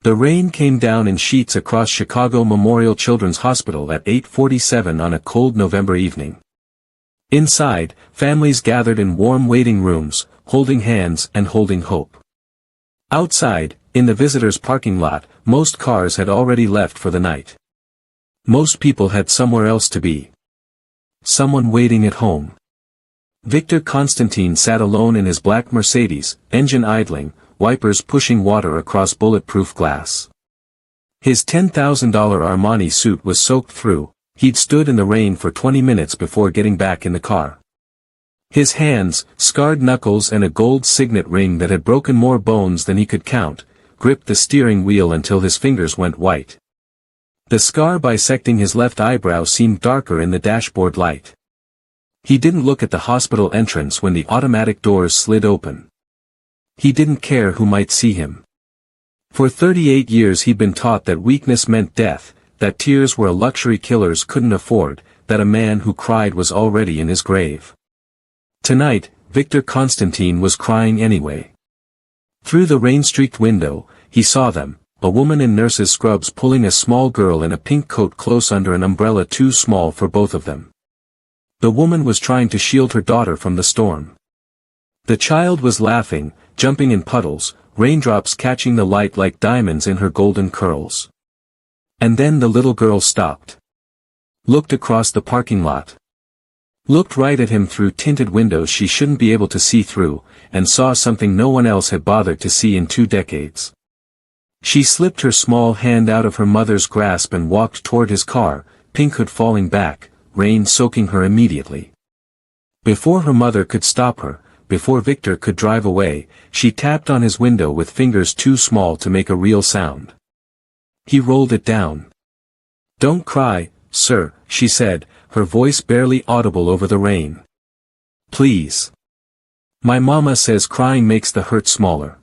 The rain came down in sheets across Chicago Memorial Children's Hospital at 8:47 on a cold November evening. Inside, families gathered in warm waiting rooms, holding hands and holding hope. Outside, in the visitors' parking lot, most cars had already left for the night. Most people had somewhere else to be. Someone waiting at home. Victor Constantine sat alone in his black Mercedes, engine idling, wipers pushing water across bulletproof glass. His $10,000 Armani suit was soaked through. He'd stood in the rain for 20 minutes before getting back in the car. His hands, scarred knuckles and a gold signet ring that had broken more bones than he could count, gripped the steering wheel until his fingers went white. The scar bisecting his left eyebrow seemed darker in the dashboard light. He didn't look at the hospital entrance when the automatic doors slid open. He didn't care who might see him. For 38 years he'd been taught that weakness meant death, that tears were a luxury killers couldn't afford, that a man who cried was already in his grave. Tonight, Victor Constantine was crying anyway. Through the rain-streaked window, he saw them, a woman in nurse's scrubs pulling a small girl in a pink coat close under an umbrella too small for both of them. The woman was trying to shield her daughter from the storm. The child was laughing, jumping in puddles, raindrops catching the light like diamonds in her golden curls. And then the little girl stopped. Looked across the parking lot. Looked right at him through tinted windows she shouldn't be able to see through, and saw something no one else had bothered to see in 2 decades. She slipped her small hand out of her mother's grasp and walked toward his car, pink hood falling back, rain soaking her immediately. Before her mother could stop her, before Victor could drive away, she tapped on his window with fingers too small to make a real sound. He rolled it down. "Don't cry, sir," she said, her voice barely audible over the rain. "Please. My mama says crying makes the hurt smaller."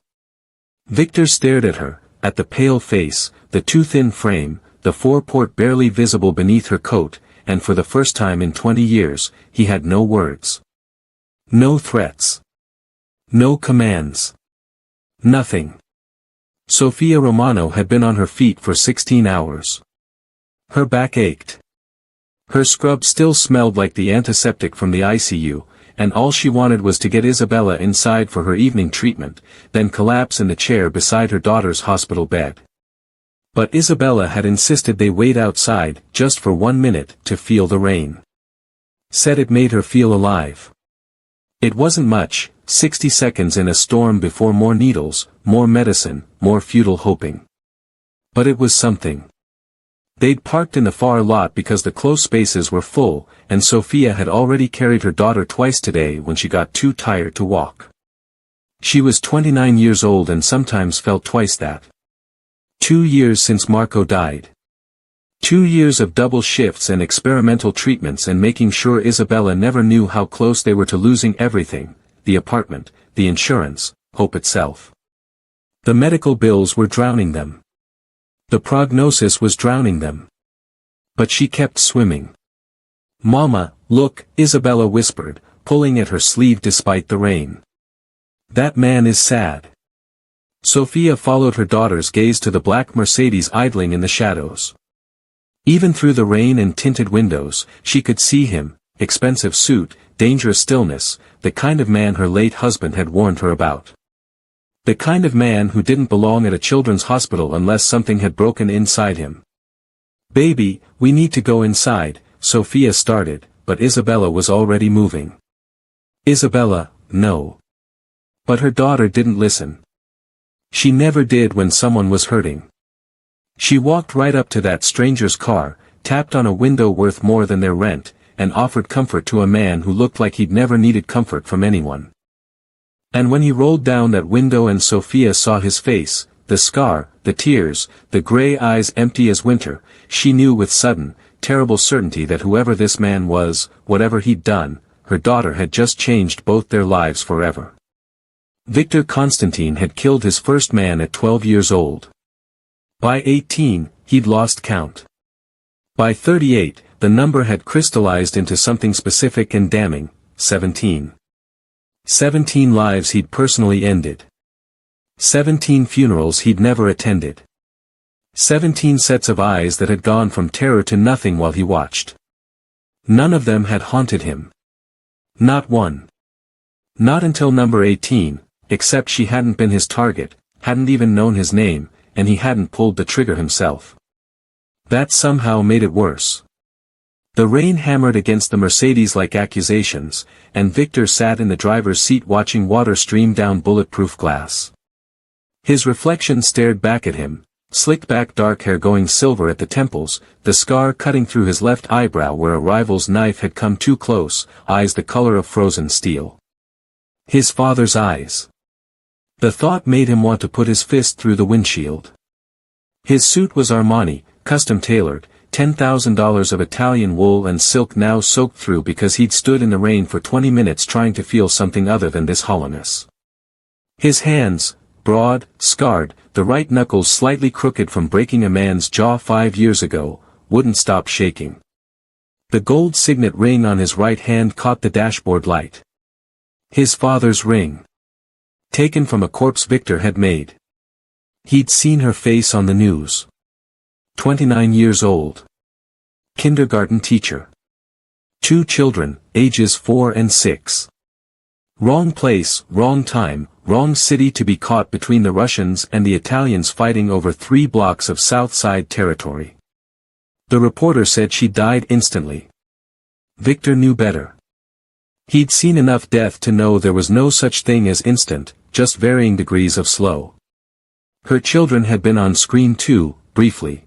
Victor stared at her, at the pale face, the too thin frame, the foreport barely visible beneath her coat, and for the first time in 20 years, he had no words. No threats. No commands. Nothing. Sophia Romano had been on her feet for 16 hours. Her back ached. Her scrub still smelled like the antiseptic from the ICU, and all she wanted was to get Isabella inside for her evening treatment, then collapse in the chair beside her daughter's hospital bed. But Isabella had insisted they wait outside, just for 1 minute, to feel the rain. Said it made her feel alive. It wasn't much, 60 seconds in a storm before more needles, more medicine, more futile hoping. But it was something. They'd parked in the far lot because the close spaces were full, and Sophia had already carried her daughter twice today when she got too tired to walk. She was 29 years old and sometimes felt twice that. 2 years since Marco died. 2 years of double shifts and experimental treatments and making sure Isabella never knew how close they were to losing everything, the apartment, the insurance, hope itself. The medical bills were drowning them. The prognosis was drowning them. But she kept swimming. "Mama, look," Isabella whispered, pulling at her sleeve despite the rain. "That man is sad." Sophia followed her daughter's gaze to the black Mercedes idling in the shadows. Even through the rain and tinted windows, she could see him, expensive suit, dangerous stillness, the kind of man her late husband had warned her about. The kind of man who didn't belong at a children's hospital unless something had broken inside him. "Baby, we need to go inside," Sophia started, but Isabella was already moving. "Isabella, no." But her daughter didn't listen. She never did when someone was hurting. She walked right up to that stranger's car, tapped on a window worth more than their rent, and offered comfort to a man who looked like he'd never needed comfort from anyone. And when he rolled down that window and Sophia saw his face, the scar, the tears, the gray eyes empty as winter, she knew with sudden, terrible certainty that whoever this man was, whatever he'd done, her daughter had just changed both their lives forever. Victor Constantine had killed his first man at 12 years old. By 18, he'd lost count. By 38, the number had crystallized into something specific and damning, 17. 17 lives he'd personally ended. 17 funerals he'd never attended. 17 sets of eyes that had gone from terror to nothing while he watched. None of them had haunted him. Not one. Not until number 18, except she hadn't been his target, hadn't even known his name, and he hadn't pulled the trigger himself. That somehow made it worse. The rain hammered against the Mercedes like accusations, and Victor sat in the driver's seat watching water stream down bulletproof glass. His reflection stared back at him, slicked back dark hair going silver at the temples, the scar cutting through his left eyebrow where a rival's knife had come too close, eyes the color of frozen steel. His father's eyes. The thought made him want to put his fist through the windshield. His suit was Armani, custom-tailored, $10,000 of Italian wool and silk now soaked through because he'd stood in the rain for 20 minutes trying to feel something other than this hollowness. His hands, broad, scarred, the right knuckles slightly crooked from breaking a man's jaw 5 years ago, wouldn't stop shaking. The gold signet ring on his right hand caught the dashboard light. His father's ring. Taken from a corpse Victor had made. He'd seen her face on the news. 29 years old. Kindergarten teacher. 2 children, ages 4 and 6. Wrong place, wrong time, wrong city to be caught between the Russians and the Italians fighting over 3 blocks of South Side territory. The reporter said she died instantly. Victor knew better. He'd seen enough death to know there was no such thing as instant, just varying degrees of slow. Her children had been on screen too, briefly.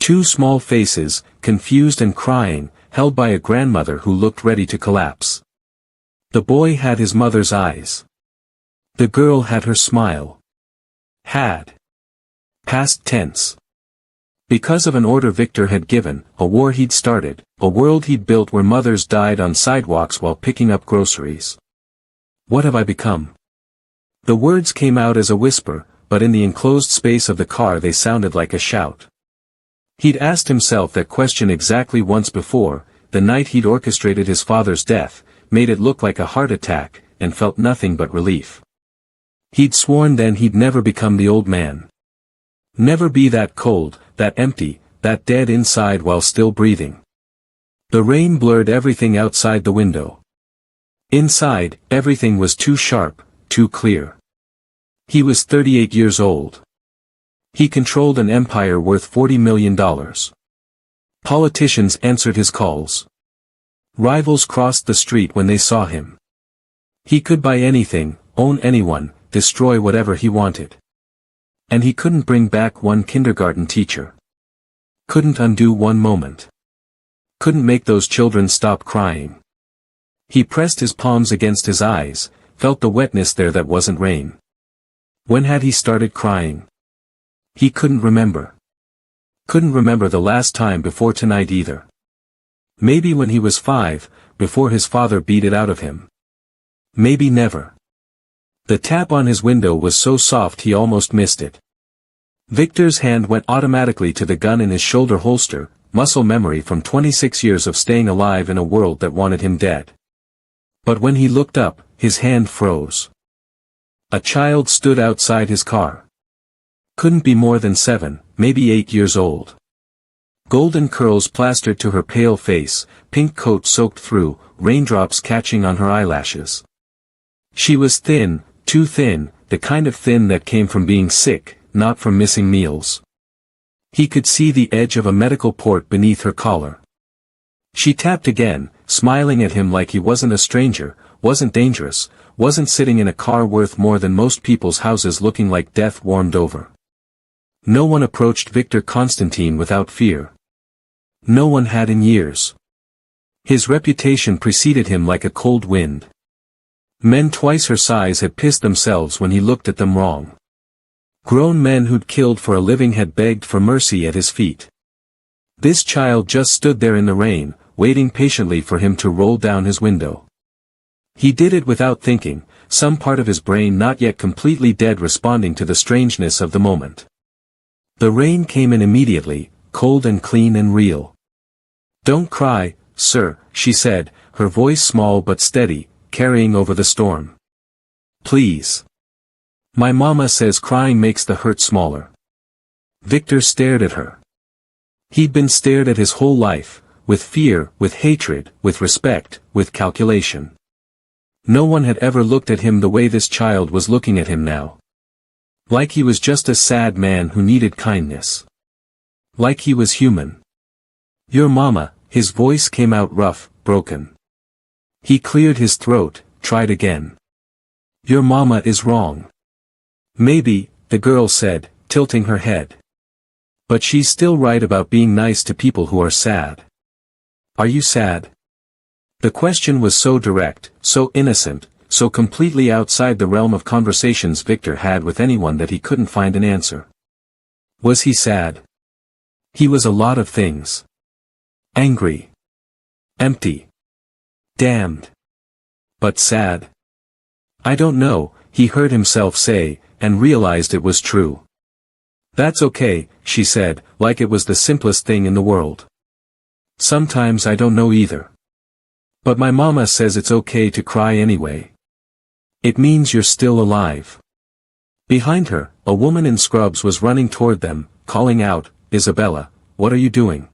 2 small faces, confused and crying, held by a grandmother who looked ready to collapse. The boy had his mother's eyes. The girl had her smile. Had. Past tense. Because of an order Victor had given, a war he'd started, a world he'd built where mothers died on sidewalks while picking up groceries. What have I become? The words came out as a whisper, but in the enclosed space of the car they sounded like a shout. He'd asked himself that question exactly once before, the night he'd orchestrated his father's death, made it look like a heart attack, and felt nothing but relief. He'd sworn then he'd never become the old man. Never be that cold, that empty, that dead inside while still breathing. The rain blurred everything outside the window. Inside, everything was too sharp, too clear. He was 38 years old. He controlled an empire worth $40 million. Politicians answered his calls. Rivals crossed the street when they saw him. He could buy anything, own anyone, destroy whatever he wanted. And he couldn't bring back one kindergarten teacher. Couldn't undo one moment. Couldn't make those children stop crying. He pressed his palms against his eyes, felt the wetness there that wasn't rain. When had he started crying? He couldn't remember. Couldn't remember the last time before tonight either. Maybe when he was 5, before his father beat it out of him. Maybe never. The tap on his window was so soft he almost missed it. Victor's hand went automatically to the gun in his shoulder holster, muscle memory from 26 years of staying alive in a world that wanted him dead. But when he looked up, his hand froze. A child stood outside his car. Couldn't be more than 7, maybe 8 years old. Golden curls plastered to her pale face, pink coat soaked through, raindrops catching on her eyelashes. She was thin, too thin, the kind of thin that came from being sick, not from missing meals. He could see the edge of a medical port beneath her collar. She tapped again, smiling at him like he wasn't a stranger, wasn't dangerous, wasn't sitting in a car worth more than most people's houses looking like death warmed over. No one approached Victor Constantine without fear. No one had in years. His reputation preceded him like a cold wind. Men twice her size had pissed themselves when he looked at them wrong. Grown men who'd killed for a living had begged for mercy at his feet. This child just stood there in the rain, waiting patiently for him to roll down his window. He did it without thinking, some part of his brain not yet completely dead responding to the strangeness of the moment. The rain came in immediately, cold and clean and real. "Don't cry, sir," she said, her voice small but steady, carrying over the storm. "Please. My mama says crying makes the hurt smaller." Victor stared at her. He'd been stared at his whole life, with fear, with hatred, with respect, with calculation. No one had ever looked at him the way this child was looking at him now. Like he was just a sad man who needed kindness. Like he was human. "Your mama," his voice came out rough, broken. He cleared his throat, tried again. "Your mama is wrong." "Maybe," the girl said, tilting her head. "But she's still right about being nice to people who are sad." "Are you sad?" The question was so direct, so innocent, so completely outside the realm of conversations Victor had with anyone that he couldn't find an answer. Was he sad? He was a lot of things. Angry. Empty. Damned. But sad? "I don't know," he heard himself say, and realized it was true. "That's okay," she said, like it was the simplest thing in the world. "Sometimes I don't know either. But my mama says it's okay to cry anyway. It means you're still alive." Behind her, a woman in scrubs was running toward them, calling out, "Isabella, what are you doing?"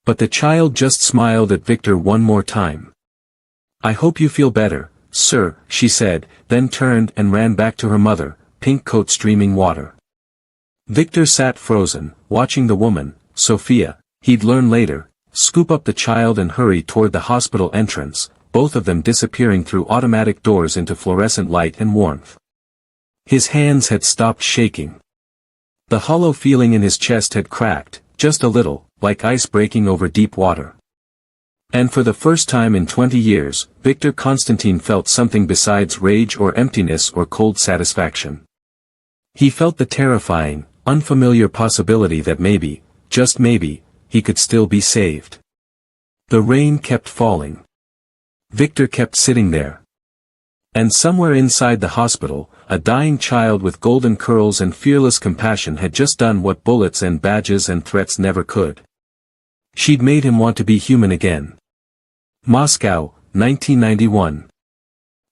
But the child just smiled at Victor one more time. "I hope you feel better, sir," she said, then turned and ran back to her mother, pink coat streaming water. Victor sat frozen, watching the woman, Sophia, he'd learn later, scoop up the child and hurry toward the hospital entrance, both of them disappearing through automatic doors into fluorescent light and warmth. His hands had stopped shaking. The hollow feeling in his chest had cracked, just a little, like ice breaking over deep water. And for the first time in 20 years, Victor Constantine felt something besides rage or emptiness or cold satisfaction. He felt the terrifying, unfamiliar possibility that maybe, just maybe, he could still be saved. The rain kept falling. Victor kept sitting there. And somewhere inside the hospital, a dying child with golden curls and fearless compassion had just done what bullets and badges and threats never could. She'd made him want to be human again. Moscow, 1991.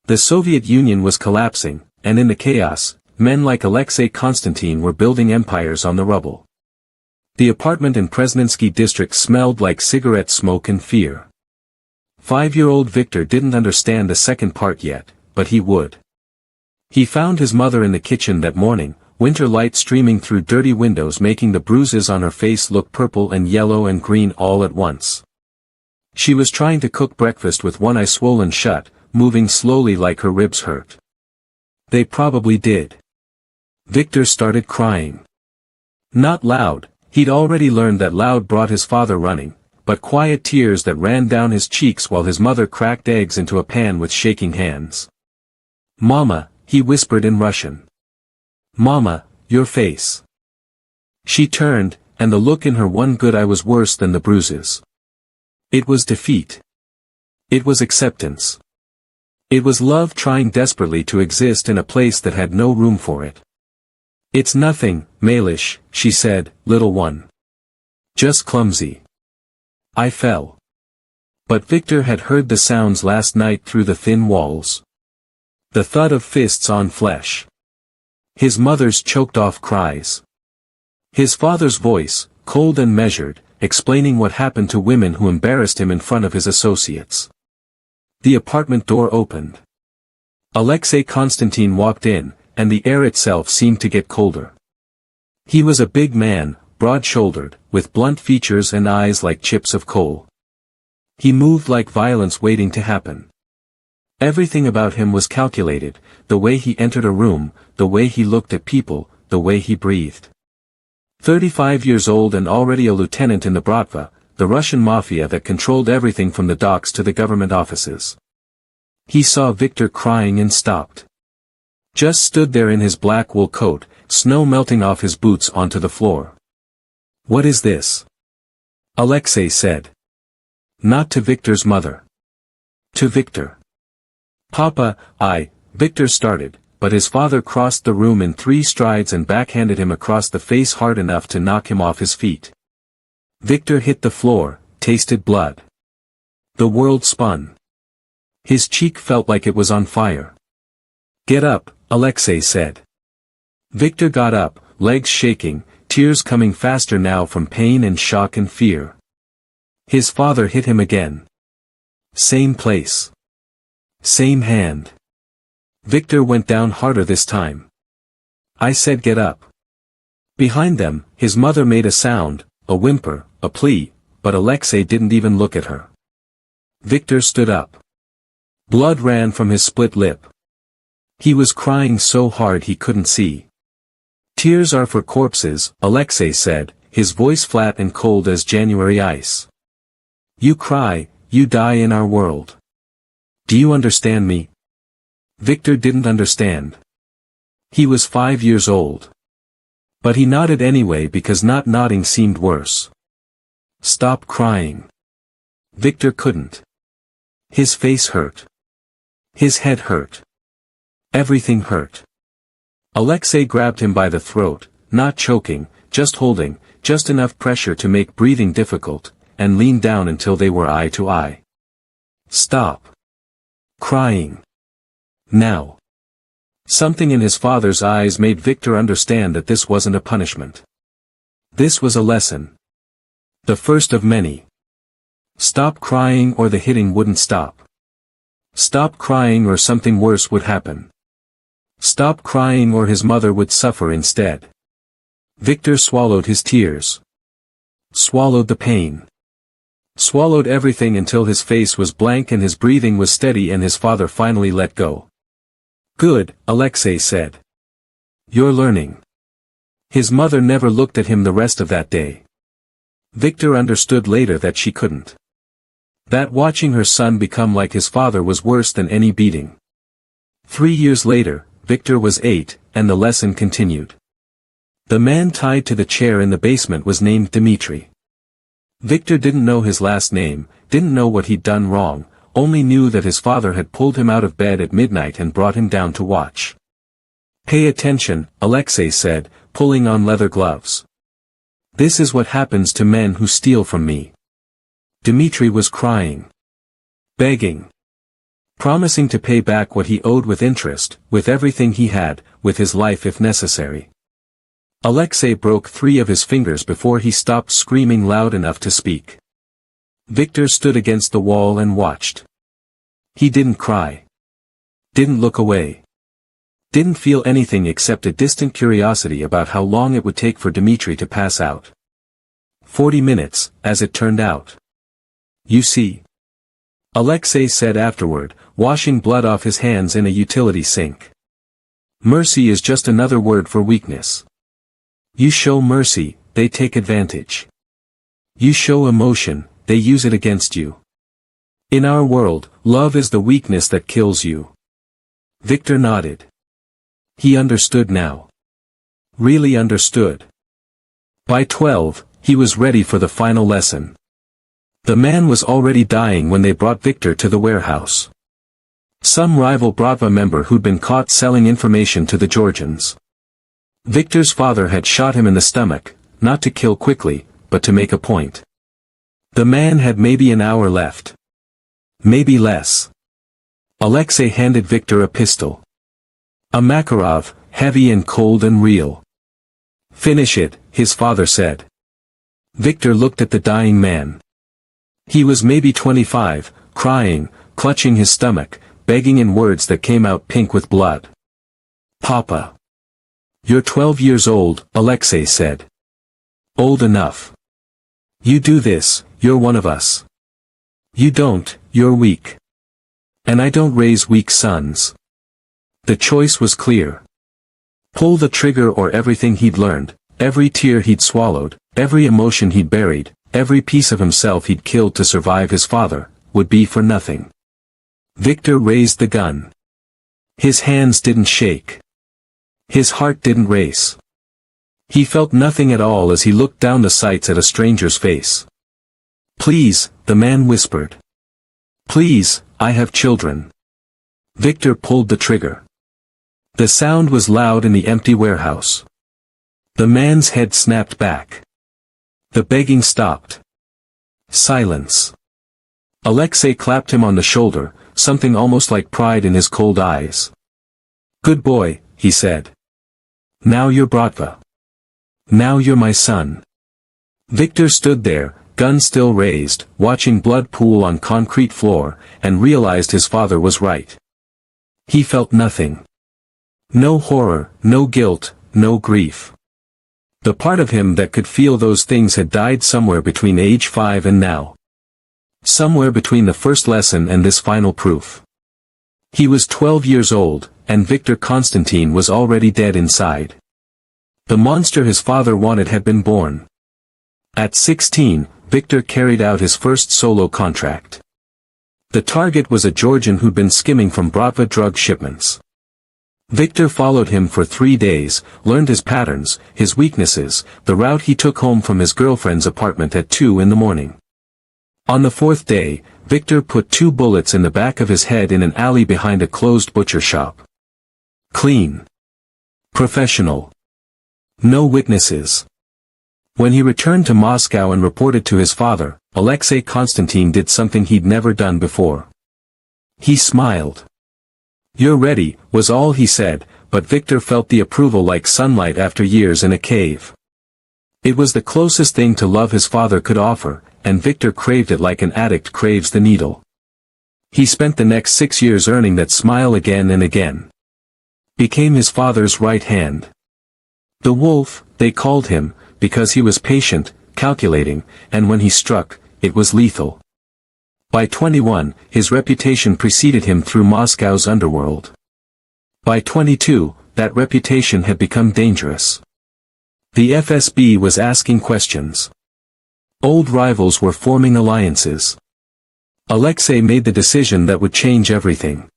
The Soviet Union was collapsing, and in the chaos, men like Alexei Konstantin were building empires on the rubble. The apartment in Presnensky district smelled like cigarette smoke and fear. 5-year-old Victor didn't understand the second part yet, but he would. He found his mother in the kitchen that morning, winter light streaming through dirty windows making the bruises on her face look purple and yellow and green all at once. She was trying to cook breakfast with one eye swollen shut, moving slowly like her ribs hurt. They probably did. Victor started crying. Not loud, he'd already learned that loud brought his father running, but quiet tears that ran down his cheeks while his mother cracked eggs into a pan with shaking hands. "Mama," he whispered in Russian. "Mama, your face." She turned, and the look in her one good eye was worse than the bruises. It was defeat. It was acceptance. It was love trying desperately to exist in a place that had no room for it. "It's nothing, Malish," she said, "little one. Just clumsy. I fell." But Victor had heard the sounds last night through the thin walls. The thud of fists on flesh. His mother's choked-off cries. His father's voice, cold and measured, explaining what happened to women who embarrassed him in front of his associates. The apartment door opened. Alexei Konstantin walked in, and the air itself seemed to get colder. He was a big man, broad-shouldered, with blunt features and eyes like chips of coal. He moved like violence waiting to happen. Everything about him was calculated, the way he entered a room, the way he looked at people, the way he breathed. 35 years old and already a lieutenant in the Bratva, the Russian Mafia that controlled everything from the docks to the government offices. He saw Victor crying and stopped. Just stood there in his black wool coat, snow melting off his boots onto the floor. "What is this?" Alexei said. Not to Victor's mother. To Victor. "Papa, Victor started, but his father crossed the room in 3 strides and backhanded him across the face hard enough to knock him off his feet. Victor hit the floor, tasted blood. The world spun. His cheek felt like it was on fire. "Get up," Alexei said. Victor got up, legs shaking, tears coming faster now from pain and shock and fear. His father hit him again. Same place. Same hand. Victor went down harder this time. I said get up. Behind them, his mother made a sound, a whimper, a plea, but Alexei didn't even look at her. Victor stood up. Blood ran from his split lip. He was crying so hard he couldn't see. Tears are for corpses, Alexei said, his voice flat and cold as January ice. You cry, you die in our world. Do you understand me? Victor didn't understand. He was 5 years old. But he nodded anyway because not nodding seemed worse. Stop crying. Victor couldn't. His face hurt. His head hurt. Everything hurt. Alexei grabbed him by the throat, not choking, just holding, just enough pressure to make breathing difficult, and leaned down until they were eye to eye. Stop crying. Now. Something in his father's eyes made Victor understand that this wasn't a punishment. This was a lesson. The first of many. Stop crying or the hitting wouldn't stop. Stop crying or something worse would happen. Stop crying or his mother would suffer instead. Victor swallowed his tears. Swallowed the pain. Swallowed everything until his face was blank and his breathing was steady and his father finally let go. Good, Alexei said. You're learning. His mother never looked at him the rest of that day. Victor understood later that she couldn't. That watching her son become like his father was worse than any beating. 3 years later, Victor was 8, and the lesson continued. The man tied to the chair in the basement was named Dmitri. Victor didn't know his last name, didn't know what he'd done wrong, only knew that his father had pulled him out of bed at midnight and brought him down to watch. Pay attention, Alexei said, pulling on leather gloves. This is what happens to men who steal from me. Dmitri was crying. Begging. Promising to pay back what he owed with interest, with everything he had, with his life if necessary. Alexei broke 3 of his fingers before he stopped screaming loud enough to speak. Victor stood against the wall and watched. He didn't cry. Didn't look away. Didn't feel anything except a distant curiosity about how long it would take for Dmitri to pass out. 40 minutes, as it turned out. You see. Alexei said afterward, washing blood off his hands in a utility sink. Mercy is just another word for weakness. You show mercy, they take advantage. You show emotion, they use it against you. In our world, love is the weakness that kills you. Victor nodded. He understood now. Really understood. By 12, he was ready for the final lesson. The man was already dying when they brought Victor to the warehouse. Some rival Bratva member who'd been caught selling information to the Georgians. Victor's father had shot him in the stomach, not to kill quickly, but to make a point. The man had maybe an hour left. Maybe less. Alexei handed Victor a pistol. A Makarov, heavy and cold and real. Finish it, his father said. Victor looked at the dying man. He was maybe 25, crying, clutching his stomach, begging in words that came out pink with blood. Papa. You're 12 years old, Alexei said. Old enough. You do this, you're one of us. You don't, you're weak. And I don't raise weak sons. The choice was clear. Pull the trigger or everything he'd learned, every tear he'd swallowed, every emotion he'd buried, every piece of himself he'd killed to survive his father, would be for nothing. Victor raised the gun. His hands didn't shake. His heart didn't race. He felt nothing at all as he looked down the sights at a stranger's face. Please, the man whispered. Please, I have children. Victor pulled the trigger. The sound was loud in the empty warehouse. The man's head snapped back. The begging stopped. Silence. Alexei clapped him on the shoulder, something almost like pride in his cold eyes. Good boy, he said. Now you're Bratva. Now you're my son. Victor stood there, gun still raised, watching blood pool on concrete floor, and realized his father was right. He felt nothing. No horror, no guilt, no grief. The part of him that could feel those things had died somewhere between age 5 and now. Somewhere between the first lesson and this final proof. He was 12 years old, and Victor Constantine was already dead inside. The monster his father wanted had been born. At 16, Victor carried out his first solo contract. The target was a Georgian who'd been skimming from Bratva drug shipments. Victor followed him for 3 days, learned his patterns, his weaknesses, the route he took home from his girlfriend's apartment at 2 in the morning. On the 4th day, Victor put 2 bullets in the back of his head in an alley behind a closed butcher shop. Clean. Professional. No witnesses. When he returned to Moscow and reported to his father, Alexei Konstantin did something he'd never done before. He smiled. "You're ready," was all he said, but Victor felt the approval like sunlight after years in a cave. It was the closest thing to love his father could offer, and Victor craved it like an addict craves the needle. He spent the next 6 years earning that smile again and again. Became his father's right hand. The Wolf, they called him, because he was patient, calculating, and when he struck, it was lethal. By 21, his reputation preceded him through Moscow's underworld. By 22, that reputation had become dangerous. The FSB was asking questions. Old rivals were forming alliances. Alexei made the decision that would change everything.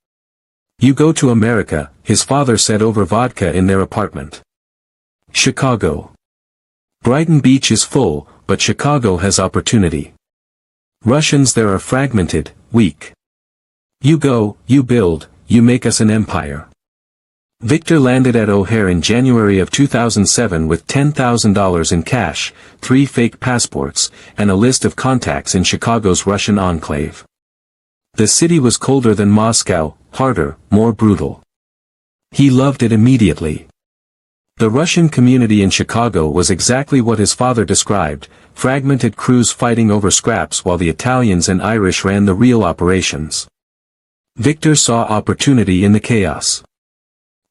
"You go to America," his father said over vodka in their apartment. Chicago. Brighton Beach is full, but Chicago has opportunity. Russians there are fragmented, weak. You go, you build, you make us an empire. Victor landed at O'Hare in January of 2007 with $10,000 in cash, 3 fake passports, and a list of contacts in Chicago's Russian enclave. The city was colder than Moscow, harder, more brutal. He loved it immediately. The Russian community in Chicago was exactly what his father described, fragmented crews fighting over scraps while the Italians and Irish ran the real operations. Victor saw opportunity in the chaos.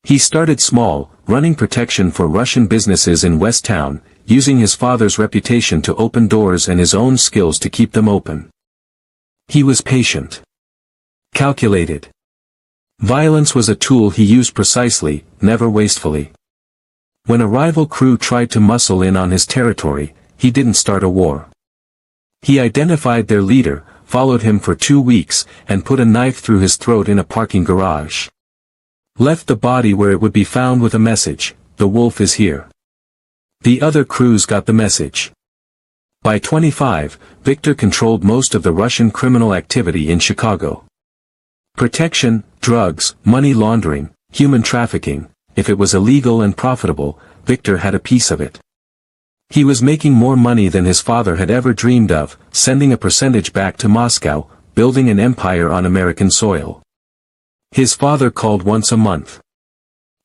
He started small, running protection for Russian businesses in West Town, using his father's reputation to open doors and his own skills to keep them open. He was patient. Calculated. Violence was a tool he used precisely, never wastefully. When a rival crew tried to muscle in on his territory, he didn't start a war. He identified their leader, followed him for 2 weeks, and put a knife through his throat in a parking garage. Left the body where it would be found with a message, "The wolf is here." The other crews got the message. By 25, Victor controlled most of the Russian criminal activity in Chicago. Protection, drugs, money laundering, human trafficking. If it was illegal and profitable, Victor had a piece of it. He was making more money than his father had ever dreamed of, sending a percentage back to Moscow, building an empire on American soil. His father called once a month.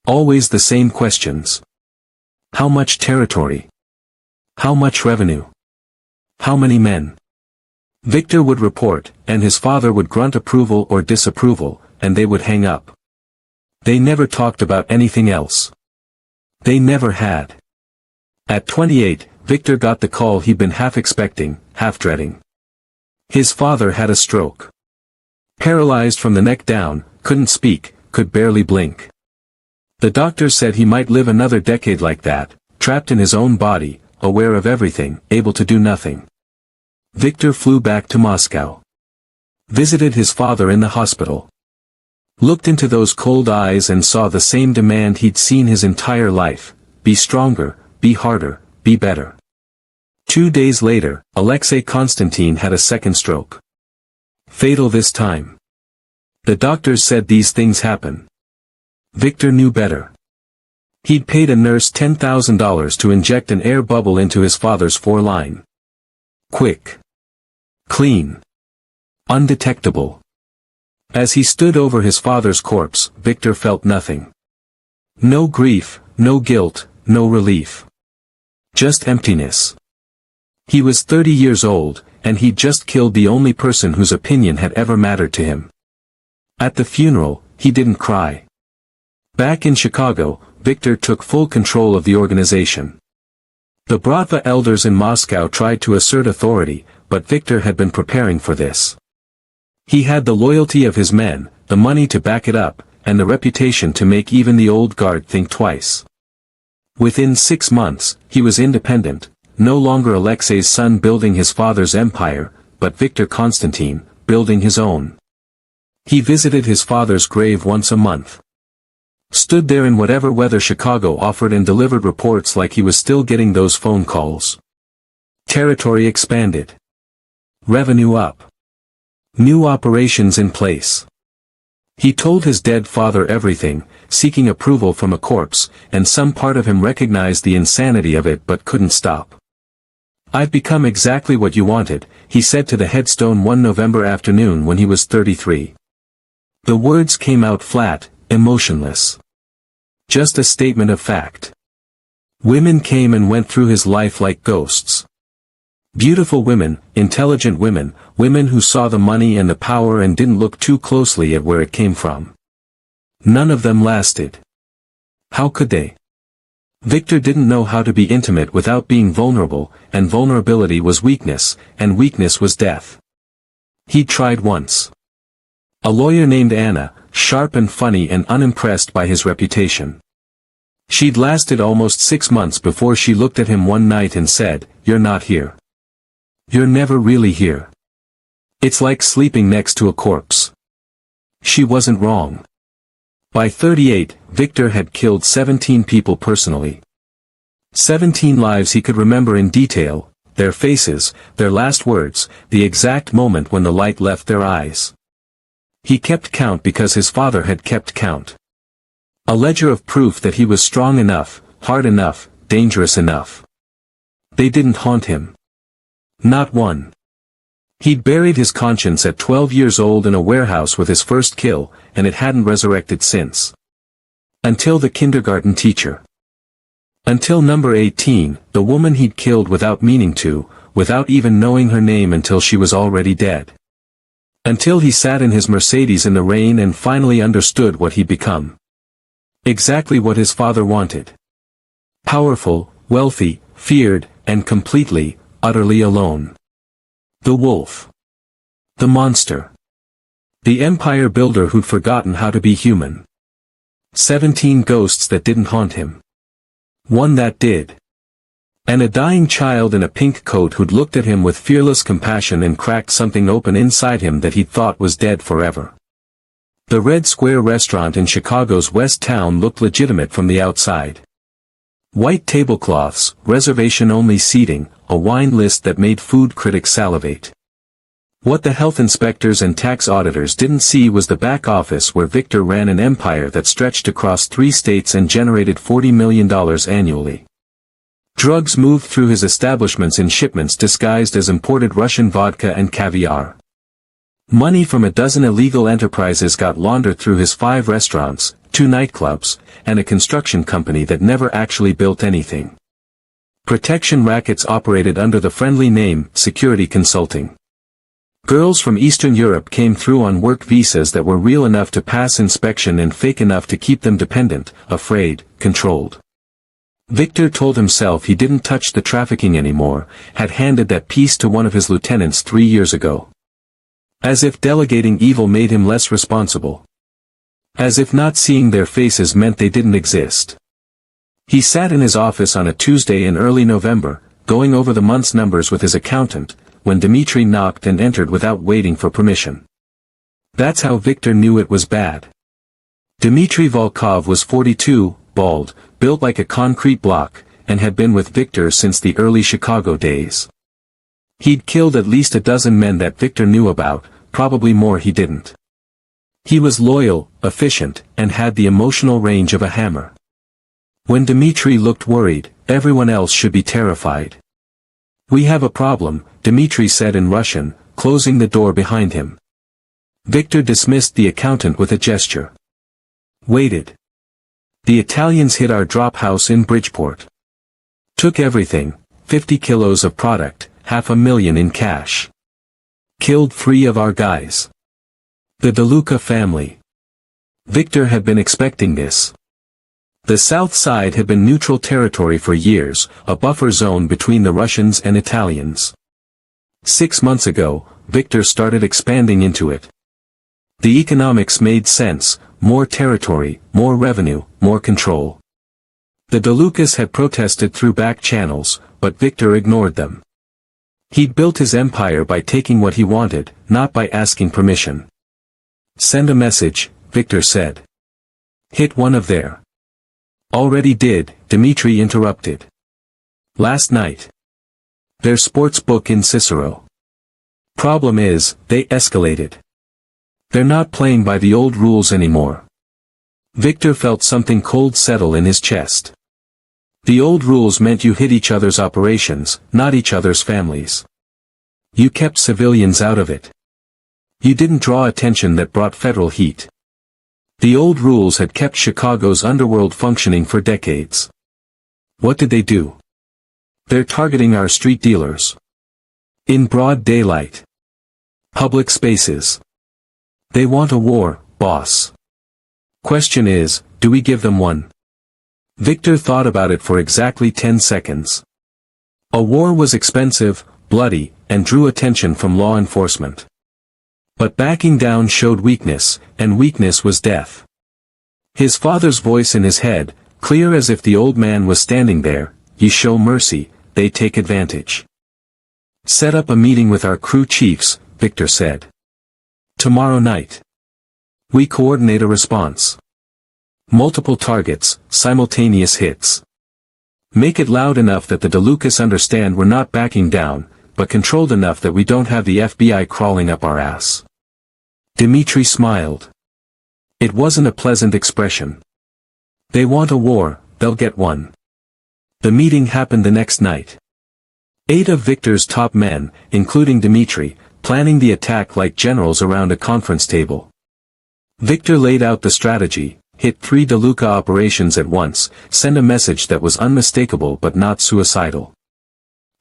Always the same questions. How much territory? How much revenue? How many men? Victor would report, and his father would grunt approval or disapproval, and they would hang up. They never talked about anything else. They never had. At 28, Victor got the call he'd been half expecting, half dreading. His father had a stroke. Paralyzed from the neck down, couldn't speak, could barely blink. The doctors said he might live another decade like that, trapped in his own body, aware of everything, able to do nothing. Victor flew back to Moscow. Visited his father in the hospital. Looked into those cold eyes and saw the same demand he'd seen his entire life: be stronger, be harder, be better. 2 days later, Alexei Konstantin had a second stroke. Fatal this time. The doctors said these things happen. Victor knew better. He'd paid a nurse $10,000 to inject an air bubble into his father's foreline. Quick. Clean. Undetectable. As he stood over his father's corpse, Victor felt nothing. No grief, no guilt, no relief. Just emptiness. He was 30 years old, and he'd just killed the only person whose opinion had ever mattered to him. At the funeral, he didn't cry. Back in Chicago, Victor took full control of the organization. The Bratva elders in Moscow tried to assert authority, but Victor had been preparing for this. He had the loyalty of his men, the money to back it up, and the reputation to make even the old guard think twice. Within 6 months, he was independent, no longer Alexei's son building his father's empire, but Victor Constantine, building his own. He visited his father's grave once a month. Stood there in whatever weather Chicago offered and delivered reports like he was still getting those phone calls. Territory expanded. Revenue up. New operations in place. He told his dead father everything, seeking approval from a corpse, and some part of him recognized the insanity of it but couldn't stop. "I've become exactly what you wanted," he said to the headstone one November afternoon when he was 33. The words came out flat, emotionless. Just a statement of fact. Women came and went through his life like ghosts. Beautiful women, intelligent women, women who saw the money and the power and didn't look too closely at where it came from. None of them lasted. How could they? Victor didn't know how to be intimate without being vulnerable, and vulnerability was weakness, and weakness was death. He'd tried once. A lawyer named Anna, sharp and funny and unimpressed by his reputation. She'd lasted almost 6 months before she looked at him one night and said, "You're not here. You're never really here. It's like sleeping next to a corpse." She wasn't wrong. By 38, Victor had killed 17 people personally. 17 lives he could remember in detail, their faces, their last words, the exact moment when the light left their eyes. He kept count because his father had kept count. A ledger of proof that he was strong enough, hard enough, dangerous enough. They didn't haunt him. Not one. He'd buried his conscience at 12 years old in a warehouse with his first kill, and it hadn't resurrected since. Until the kindergarten teacher. Until number 18, the woman he'd killed without meaning to, without even knowing her name until she was already dead. Until he sat in his Mercedes in the rain and finally understood what he'd become. Exactly what his father wanted. Powerful, wealthy, feared, and completely, utterly alone. The wolf. The monster. The empire builder who'd forgotten how to be human. 17 ghosts that didn't haunt him. One that did. And a dying child in a pink coat who'd looked at him with fearless compassion and cracked something open inside him that he'd thought was dead forever. The Red Square restaurant in Chicago's West Town looked legitimate from the outside. White tablecloths, reservation-only seating, a wine list that made food critics salivate. What the health inspectors and tax auditors didn't see was the back office where Victor ran an empire that stretched across 3 states and generated $40 million annually. Drugs moved through his establishments in shipments disguised as imported Russian vodka and caviar. Money from a dozen illegal enterprises got laundered through his 5 restaurants, 2 nightclubs, and a construction company that never actually built anything. Protection rackets operated under the friendly name, Security Consulting. Girls from Eastern Europe came through on work visas that were real enough to pass inspection and fake enough to keep them dependent, afraid, controlled. Victor told himself he didn't touch the trafficking anymore, had handed that piece to one of his lieutenants 3 years ago. As if delegating evil made him less responsible. As if not seeing their faces meant they didn't exist. He sat in his office on a Tuesday in early November, going over the month's numbers with his accountant, when Dmitri knocked and entered without waiting for permission. That's how Victor knew it was bad. Dmitri Volkov was 42, bald, built like a concrete block, and had been with Victor since the early Chicago days. He'd killed at least a dozen men that Victor knew about, probably more he didn't. He was loyal, efficient, and had the emotional range of a hammer. When Dmitri looked worried, everyone else should be terrified. "We have a problem," Dmitri said in Russian, closing the door behind him. Victor dismissed the accountant with a gesture. Waited. "The Italians hit our drop house in Bridgeport. Took everything, 50 kilos of product, $500,000 in cash. Killed 3 of our guys. The DeLuca family. Victor had been expecting this. The south side had been neutral territory for years, a buffer zone between the Russians and Italians. 6 months ago, Victor started expanding into it. The economics made sense, more territory, more revenue, more control. The DeLucas had protested through back channels, but Victor ignored them. He'd built his empire by taking what he wanted, not by asking permission. Send a message, Victor said. Hit one of their. Already did, Dmitri interrupted. Last night. Their sports book in Cicero. Problem is, they escalated. They're not playing by the old rules anymore. Victor felt something cold settle in his chest. The old rules meant you hit each other's operations, not each other's families. You kept civilians out of it. You didn't draw attention that brought federal heat. The old rules had kept Chicago's underworld functioning for decades. What did they do? They're targeting our street dealers. In broad daylight. Public spaces. They want a war, boss. Question is, do we give them one? Victor thought about it for exactly 10 seconds. A war was expensive, bloody, and drew attention from law enforcement. But backing down showed weakness, and weakness was death. His father's voice in his head, clear as if the old man was standing there, you show mercy, they take advantage. Set up a meeting with our crew chiefs, Victor said. Tomorrow night. We coordinate a response. Multiple targets, simultaneous hits. Make it loud enough that the DeLucas understand we're not backing down, but controlled enough that we don't have the FBI crawling up our ass. Dmitri smiled. It wasn't a pleasant expression. They want a war, they'll get one. The meeting happened the next night. 8 of Victor's top men, including Dmitri, planning the attack like generals around a conference table. Victor laid out the strategy, hit 3 DeLuca operations at once, send a message that was unmistakable but not suicidal.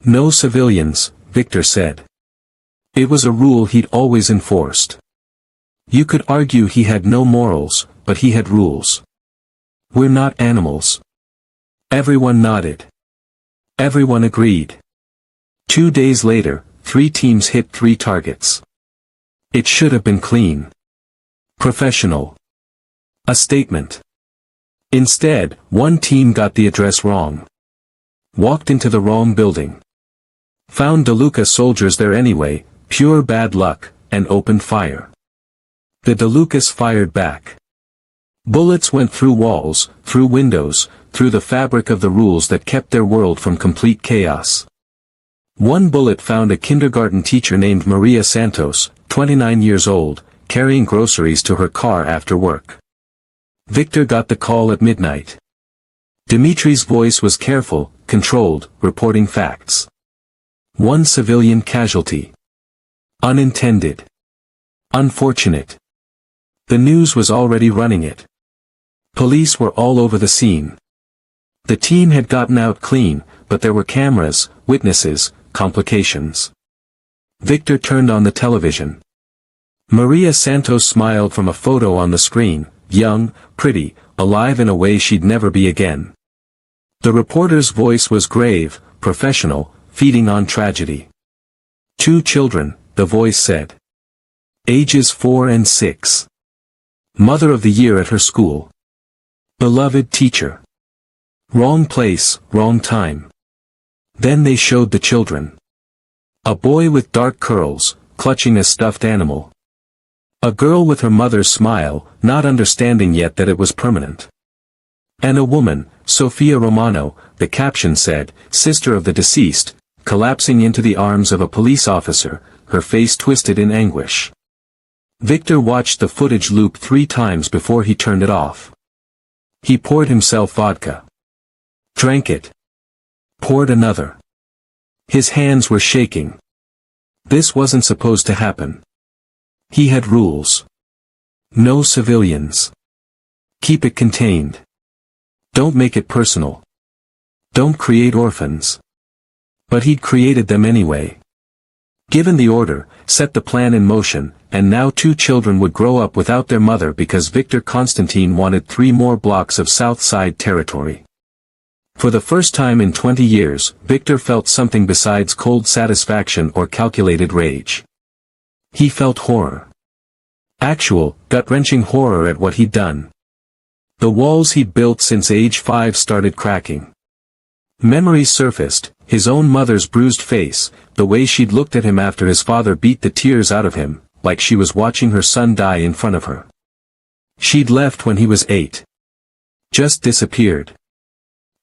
No civilians, Victor said. It was a rule he'd always enforced. You could argue he had no morals, but he had rules. We're not animals. Everyone nodded. Everyone agreed. 2 days later, 3 teams hit 3 targets. It should have been clean. Professional. A statement. Instead, one team got the address wrong. Walked into the wrong building. Found DeLuca soldiers there anyway, pure bad luck, and opened fire. The DeLucas fired back. Bullets went through walls, through windows, through the fabric of the rules that kept their world from complete chaos. One bullet found a kindergarten teacher named Maria Santos, 29 years old, carrying groceries to her car after work. Victor got the call at midnight. Dimitri's voice was careful, controlled, reporting facts. 1 civilian casualty. Unintended. Unfortunate. The news was already running it. Police were all over the scene. The team had gotten out clean, but there were cameras, witnesses, complications. Victor turned on the television. Maria Santos smiled from a photo on the screen, young, pretty, alive in a way she'd never be again. The reporter's voice was grave, professional, feeding on tragedy. 2 children, the voice said. Ages 4 and 6. Mother of the year at her school. Beloved teacher. Wrong place, wrong time. Then they showed the children. A boy with dark curls, clutching a stuffed animal. A girl with her mother's smile, not understanding yet that it was permanent. And a woman, Sofia Romano, the caption said, sister of the deceased, collapsing into the arms of a police officer, her face twisted in anguish. Victor watched the footage loop 3 times before he turned it off. He poured himself vodka. Drank it. Poured another. His hands were shaking. This wasn't supposed to happen. He had rules. No civilians. Keep it contained. Don't make it personal. Don't create orphans. But he'd created them anyway. Given the order, set the plan in motion, and now 2 children would grow up without their mother because Victor Constantine wanted 3 more blocks of South Side territory. For the first time in 20 years, Victor felt something besides cold satisfaction or calculated rage. He felt horror. Actual, gut-wrenching horror at what he'd done. The walls he'd built since age 5 started cracking. Memories surfaced, his own mother's bruised face, the way she'd looked at him after his father beat the tears out of him, like she was watching her son die in front of her. She'd left when he was 8. Just disappeared.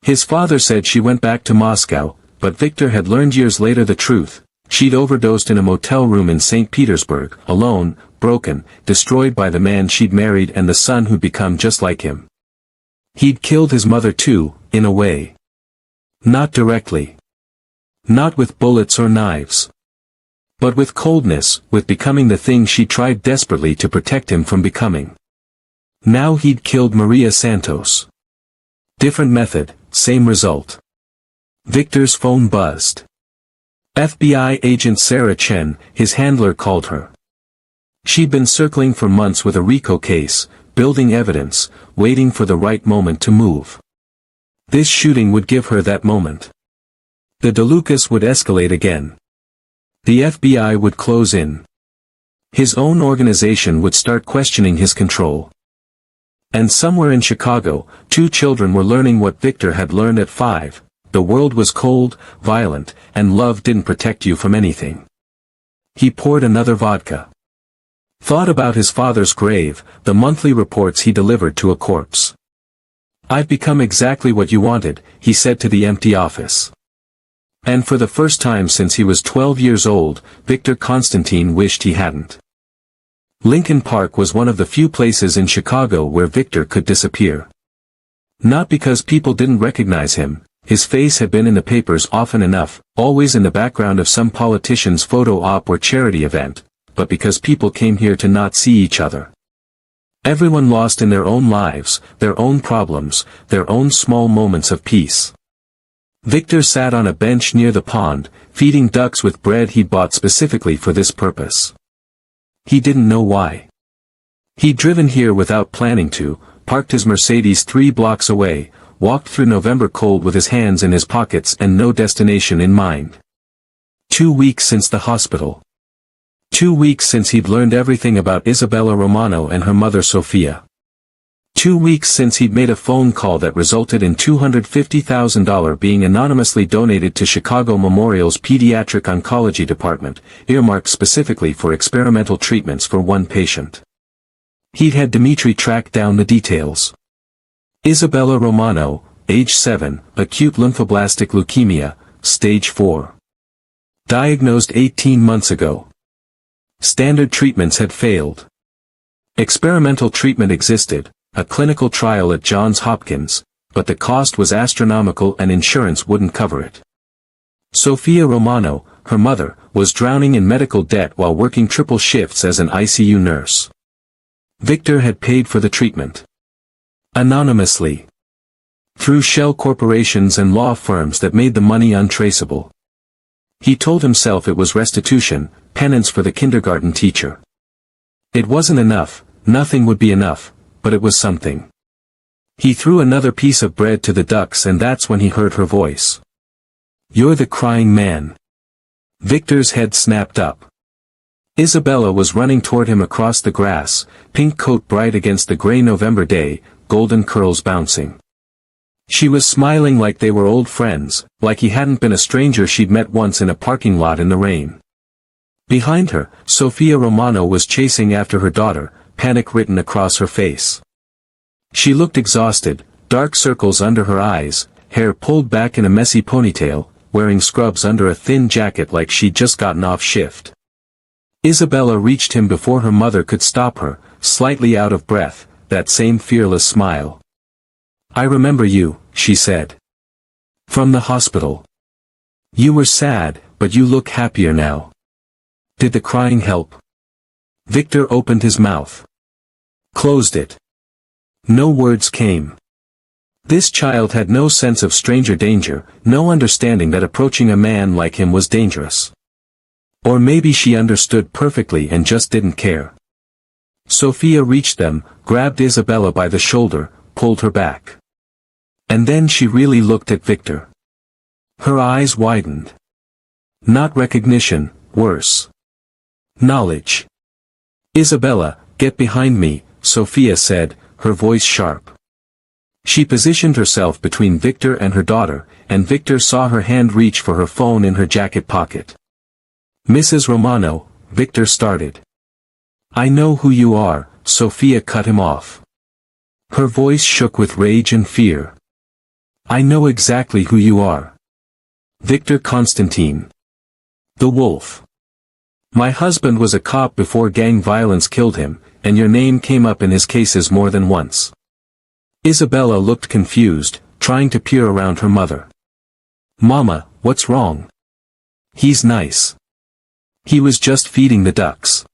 His father said she went back to Moscow, but Victor had learned years later the truth. She'd overdosed in a motel room in St. Petersburg, alone, broken, destroyed by the man she'd married and the son who'd become just like him. He'd killed his mother too, in a way. Not directly. Not with bullets or knives. But with coldness, with becoming the thing she tried desperately to protect him from becoming. Now he'd killed Maria Santos. Different method, same result. Victor's phone buzzed. FBI agent Sarah Chen, his handler, called her. She'd been circling for months with a RICO case, building evidence, waiting for the right moment to move. This shooting would give her that moment. The DeLucas would escalate again. The FBI would close in. His own organization would start questioning his control. And somewhere in Chicago, 2 children were learning what Victor had learned at 5. The world was cold, violent, and love didn't protect you from anything. He poured another vodka. Thought about his father's grave, the monthly reports he delivered to a corpse. "I've become exactly what you wanted," he said to the empty office. And for the first time since he was 12 years old, Victor Constantine wished he hadn't. Lincoln Park was one of the few places in Chicago where Victor could disappear. Not because people didn't recognize him, his face had been in the papers often enough, always in the background of some politician's photo op or charity event, but because people came here to not see each other. Everyone lost in their own lives, their own problems, their own small moments of peace. Victor sat on a bench near the pond, feeding ducks with bread he'd bought specifically for this purpose. He didn't know why. He'd driven here without planning to, parked his Mercedes 3 blocks away, walked through November cold with his hands in his pockets and no destination in mind. 2 weeks since the hospital. 2 weeks since he'd learned everything about Isabella Romano and her mother Sofia. 2 weeks since he'd made a phone call that resulted in $250,000 being anonymously donated to Chicago Memorial's Pediatric Oncology Department, earmarked specifically for experimental treatments for 1 patient. He'd had Dimitri track down the details. Isabella Romano, age 7, acute lymphoblastic leukemia, stage 4. Diagnosed 18 months ago. Standard treatments had failed. Experimental treatment existed, a clinical trial at Johns Hopkins, but the cost was astronomical and insurance wouldn't cover it. Sofia Romano, her mother, was drowning in medical debt while working triple shifts as an ICU nurse. Victor had paid for the treatment. Anonymously. Through shell corporations and law firms that made the money untraceable. He told himself it was restitution, penance for the kindergarten teacher. It wasn't enough, nothing would be enough, but it was something. He threw another piece of bread to the ducks and that's when he heard her voice. "You're the crying man." Victor's head snapped up. Isabella was running toward him across the grass, pink coat bright against the gray November day, golden curls bouncing. She was smiling like they were old friends, like he hadn't been a stranger she'd met once in a parking lot in the rain. Behind her, Sofia Romano was chasing after her daughter, panic written across her face. She looked exhausted, dark circles under her eyes, hair pulled back in a messy ponytail, wearing scrubs under a thin jacket like she'd just gotten off shift. Isabella reached him before her mother could stop her, slightly out of breath, that same fearless smile. "I remember you," she said. "From the hospital. You were sad, but you look happier now. Did the crying help?" Victor opened his mouth. Closed it. No words came. This child had no sense of stranger danger, no understanding that approaching a man like him was dangerous. Or maybe she understood perfectly and just didn't care. Sophia reached them, grabbed Isabella by the shoulder, pulled her back. And then she really looked at Victor. Her eyes widened. Not recognition, worse. Knowledge. Isabella, get behind me, Sophia said, her voice sharp. She positioned herself between Victor and her daughter, and Victor saw her hand reach for her phone in her jacket pocket. Mrs. Romano, Victor started. I know who you are, Sophia cut him off. Her voice shook with rage and fear. I know exactly who you are. Victor Constantine. The Wolf. My husband was a cop before gang violence killed him, and your name came up in his cases more than once. Isabella looked confused, trying to peer around her mother. Mama, what's wrong? He's nice. He was just feeding the ducks.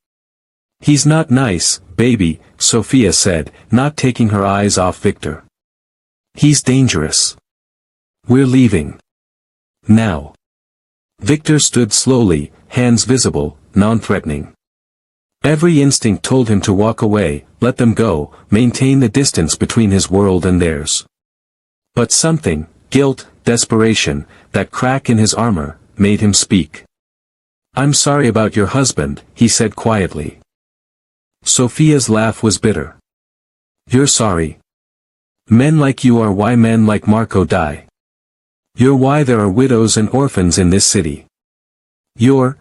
He's not nice, baby, Sophia said, not taking her eyes off Victor. He's dangerous. We're leaving. Now. Victor stood slowly, hands visible, non-threatening. Every instinct told him to walk away, let them go, maintain the distance between his world and theirs. But something, guilt, desperation, that crack in his armor, made him speak. I'm sorry about your husband, he said quietly. Sophia's laugh was bitter. You're sorry. Men like you are why men like Marco die. You're why there are widows and orphans in this city.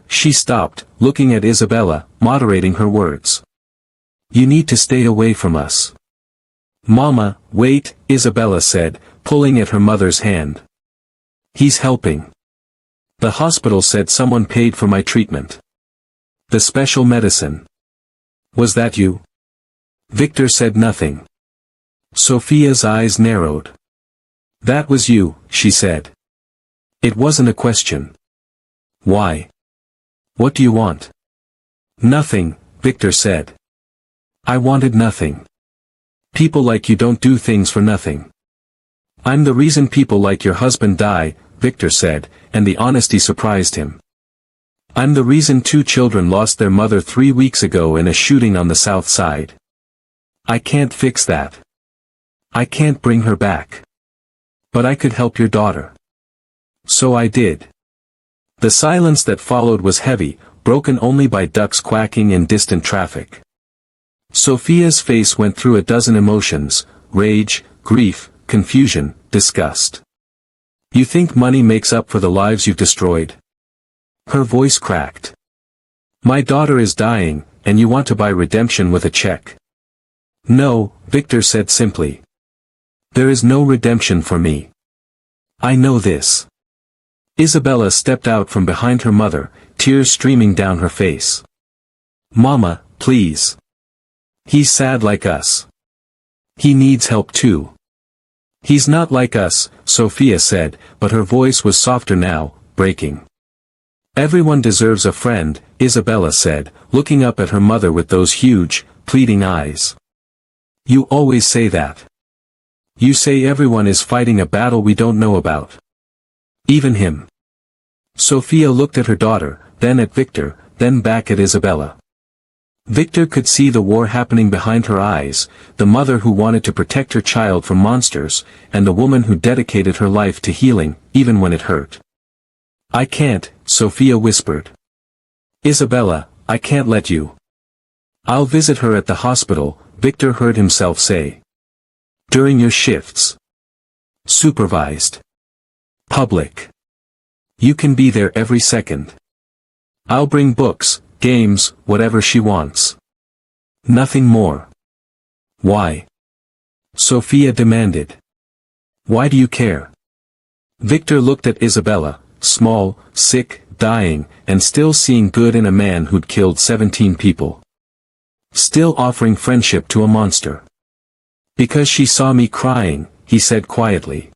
She stopped, looking at Isabella, moderating her words. You need to stay away from us. Mama, wait, Isabella said, pulling at her mother's hand. He's helping. The hospital said someone paid for my treatment. The special medicine. Was that you? Victor said nothing. Sophia's eyes narrowed. That was you, she said. It wasn't a question. Why? What do you want? Nothing, Victor said. I wanted nothing. People like you don't do things for nothing. I'm the reason people like your husband die, Victor said, and the honesty surprised him. I'm the reason 2 children lost their mother 3 weeks ago in a shooting on the south side. I can't fix that. I can't bring her back. But I could help your daughter. So I did. The silence that followed was heavy, broken only by ducks quacking and distant traffic. Sophia's face went through a dozen emotions, rage, grief, confusion, disgust. You think money makes up for the lives you've destroyed? Her voice cracked. My daughter is dying, and you want to buy redemption with a check. No, Victor said simply. There is no redemption for me. I know this. Isabella stepped out from behind her mother, tears streaming down her face. Mama, please. He's sad like us. He needs help too. He's not like us, Sophia said, but her voice was softer now, breaking. Everyone deserves a friend, Isabella said, looking up at her mother with those huge, pleading eyes. You always say that. You say everyone is fighting a battle we don't know about. Even him. Sophia looked at her daughter, then at Victor, then back at Isabella. Victor could see the war happening behind her eyes, the mother who wanted to protect her child from monsters, and the woman who dedicated her life to healing, even when it hurt. I can't, Sophia whispered. Isabella, I can't let you. I'll visit her at the hospital, Victor heard himself say. During your shifts. Supervised. Public. You can be there every second. I'll bring books, games, whatever she wants. Nothing more. Why? Sophia demanded. Why do you care? Victor looked at Isabella, small, sick, dying, and still seeing good in a man who'd killed 17 people. Still offering friendship to a monster. Because she saw me crying, he said quietly.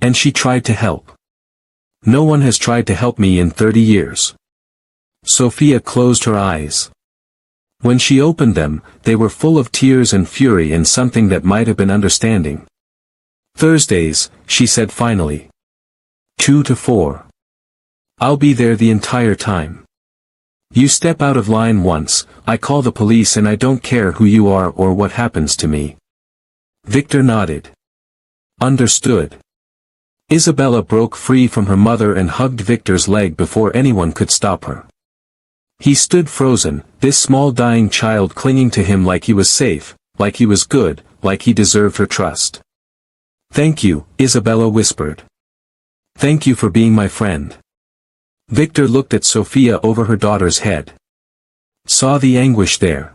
And she tried to help. No one has tried to help me in 30 years. Sophia closed her eyes. When she opened them, they were full of tears and fury and something that might have been understanding. Thursdays, she said finally. 2 to 4. I'll be there the entire time. You step out of line once, I call the police and I don't care who you are or what happens to me. Victor nodded. Understood. Isabella broke free from her mother and hugged Victor's leg before anyone could stop her. He stood frozen, this small dying child clinging to him like he was safe, like he was good, like he deserved her trust. Thank you, Isabella whispered. Thank you for being my friend. Victor looked at Sophia over her daughter's head. Saw the anguish there.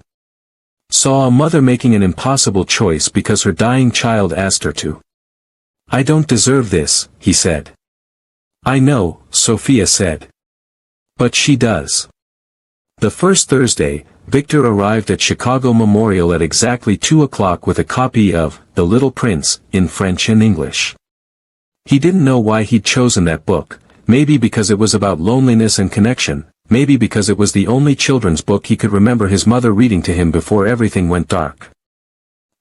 Saw a mother making an impossible choice because her dying child asked her to. I don't deserve this, he said. I know, Sophia said. But she does. The first Thursday, Victor arrived at Chicago Memorial at exactly 2 o'clock with a copy of The Little Prince, in French and English. He didn't know why he'd chosen that book, maybe because it was about loneliness and connection, maybe because it was the only children's book he could remember his mother reading to him before everything went dark.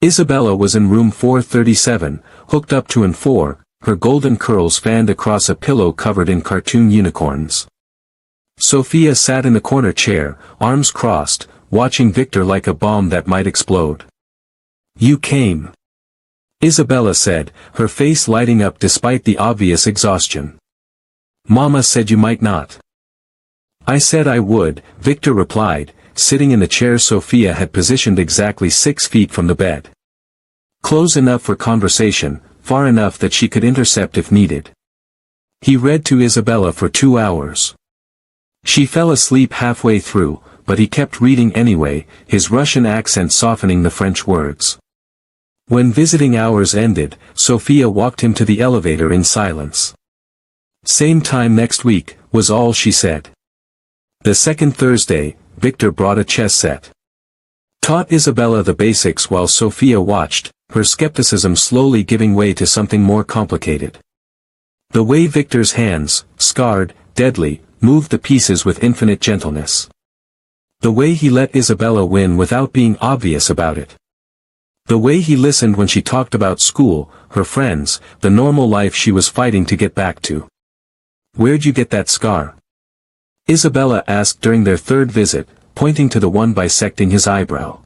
Isabella was in room 437, hooked up to an 4, her golden curls fanned across a pillow covered in cartoon unicorns. Sophia sat in the corner chair, arms crossed, watching Victor like a bomb that might explode. You came. Isabella said, her face lighting up despite the obvious exhaustion. Mama said you might not. I said I would, Victor replied, sitting in the chair Sophia had positioned exactly 6 feet from the bed. Close enough for conversation, far enough that she could intercept if needed. He read to Isabella for 2 hours. She fell asleep halfway through, but he kept reading anyway, his Russian accent softening the French words. When visiting hours ended, Sophia walked him to the elevator in silence. Same time next week, was all she said. The second Thursday, Victor brought a chess set. Taught Isabella the basics while Sophia watched, her skepticism slowly giving way to something more complicated. The way Victor's hands, scarred, deadly, moved the pieces with infinite gentleness. The way he let Isabella win without being obvious about it. The way he listened when she talked about school, her friends, the normal life she was fighting to get back to. Where'd you get that scar? Isabella asked during their third visit, pointing to the one bisecting his eyebrow.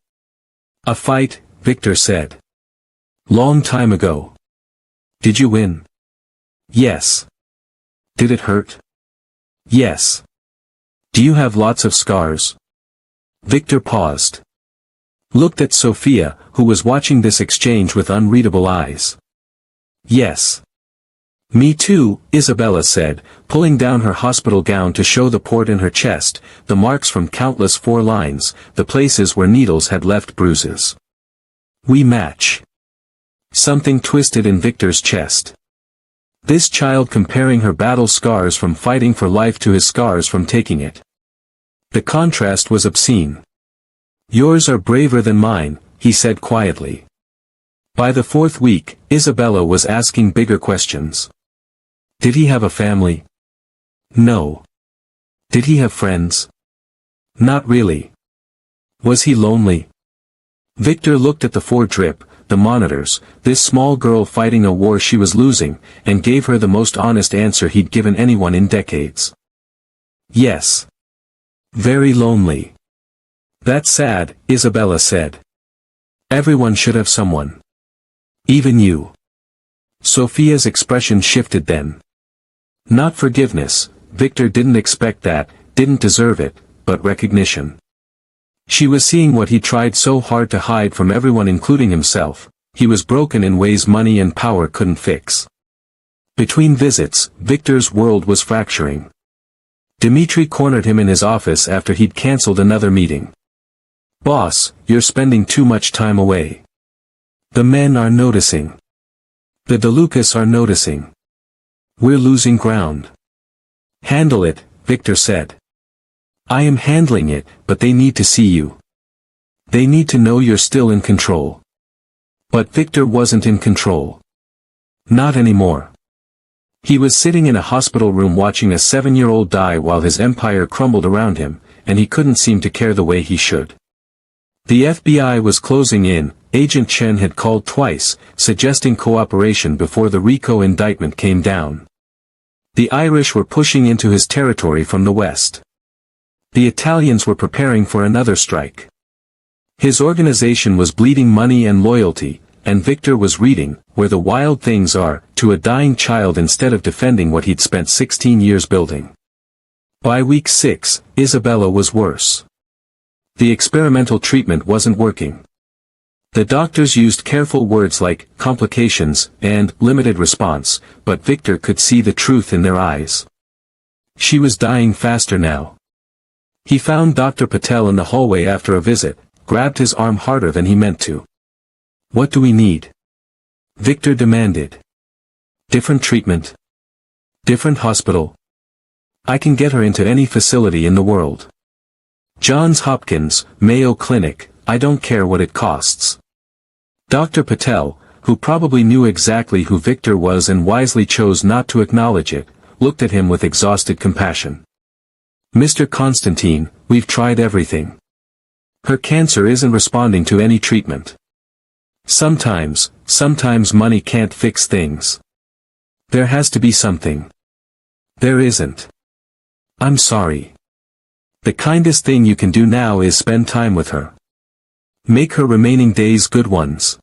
A fight, Victor said. Long time ago. Did you win? Yes. Did it hurt? Yes. Do you have lots of scars? Victor paused. Looked at Sophia, who was watching this exchange with unreadable eyes. Yes. Me too, Isabella said, pulling down her hospital gown to show the port in her chest, the marks from countless 4 lines, the places where needles had left bruises. We match. Something twisted in Victor's chest. This child comparing her battle scars from fighting for life to his scars from taking it. The contrast was obscene. Yours are braver than mine, he said quietly. By the 4th week, Isabella was asking bigger questions. Did he have a family? No. Did he have friends? Not really. Was he lonely? Victor looked at the 4 drip, the monitors, this small girl fighting a war she was losing, and gave her the most honest answer he'd given anyone in decades. Yes. Very lonely. That's sad, Isabella said. Everyone should have someone. Even you. Sophia's expression shifted then. Not forgiveness, Victor didn't expect that, didn't deserve it, but recognition. She was seeing what he tried so hard to hide from everyone including himself. He was broken in ways money and power couldn't fix. Between visits, Victor's world was fracturing. Dmitri cornered him in his office after he'd cancelled another meeting. Boss, you're spending too much time away. The men are noticing. The DeLucas are noticing. We're losing ground. Handle it, Victor said. I am handling it, but they need to see you. They need to know you're still in control. But Victor wasn't in control. Not anymore. He was sitting in a hospital room watching a 7-year-old die while his empire crumbled around him, and he couldn't seem to care the way he should. The FBI was closing in, Agent Chen had called twice, suggesting cooperation before the RICO indictment came down. The Irish were pushing into his territory from the west. The Italians were preparing for another strike. His organization was bleeding money and loyalty, and Victor was reading, Where the Wild Things Are, to a dying child instead of defending what he'd spent 16 years building. By week 6, Isabella was worse. The experimental treatment wasn't working. The doctors used careful words like complications and limited response, but Victor could see the truth in their eyes. She was dying faster now. He found Dr. Patel in the hallway after a visit, grabbed his arm harder than he meant to. "What do we need?" Victor demanded. "Different treatment. Different hospital. I can get her into any facility in the world. Johns Hopkins, Mayo Clinic, I don't care what it costs." Dr. Patel, who probably knew exactly who Victor was and wisely chose not to acknowledge it, looked at him with exhausted compassion. "Mr. Constantine, we've tried everything. Her cancer isn't responding to any treatment. Sometimes money can't fix things. There has to be something. There isn't. I'm sorry. The kindest thing you can do now is spend time with her. Make her remaining days good ones."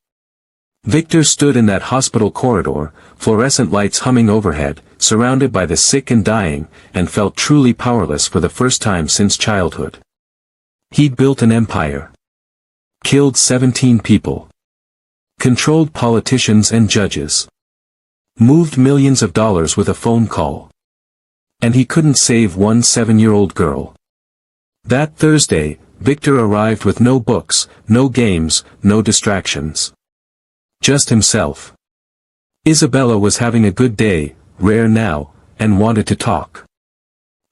Victor stood in that hospital corridor, fluorescent lights humming overhead, surrounded by the sick and dying, and felt truly powerless for the first time since childhood. He'd built an empire. Killed 17 people. Controlled politicians and judges. Moved millions of dollars with a phone call. And he couldn't save one 7-year-old girl. That Thursday, Victor arrived with no books, no games, no distractions. Just himself. Isabella was having a good day, rare now, and wanted to talk.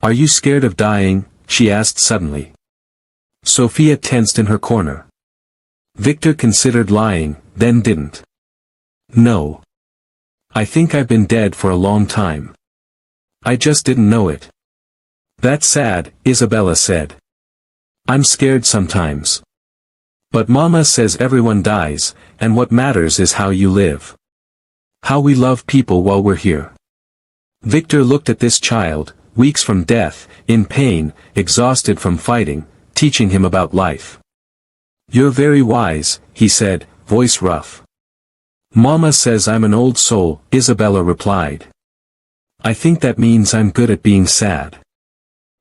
"Are you scared of dying?" she asked suddenly. Sophia tensed in her corner. Victor considered lying, then didn't. "No. I think I've been dead for a long time. I just didn't know it." "That's sad," Isabella said. "I'm scared sometimes. But Mama says everyone dies, and what matters is how you live. How we love people while we're here." Victor looked at this child, weeks from death, in pain, exhausted from fighting, teaching him about life. "You're very wise," he said, voice rough. "Mama says I'm an old soul," Isabella replied. "I think that means I'm good at being sad.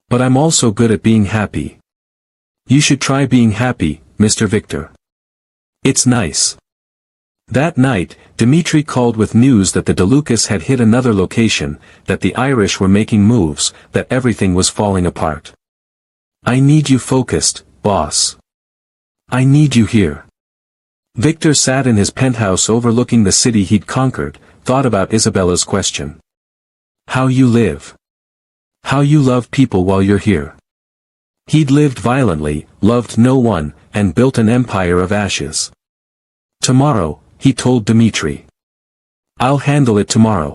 But I'm also good at being happy. You should try being happy, Mr. Victor. It's nice." That night, Dimitri called with news that the DeLucas had hit another location, that the Irish were making moves, that everything was falling apart. "I need you focused, boss. I need you here." Victor sat in his penthouse overlooking the city he'd conquered, thought about Isabella's question. How you live. How you love people while you're here. He'd lived violently, loved no one, and built an empire of ashes. "Tomorrow," he told Dimitri. "I'll handle it tomorrow."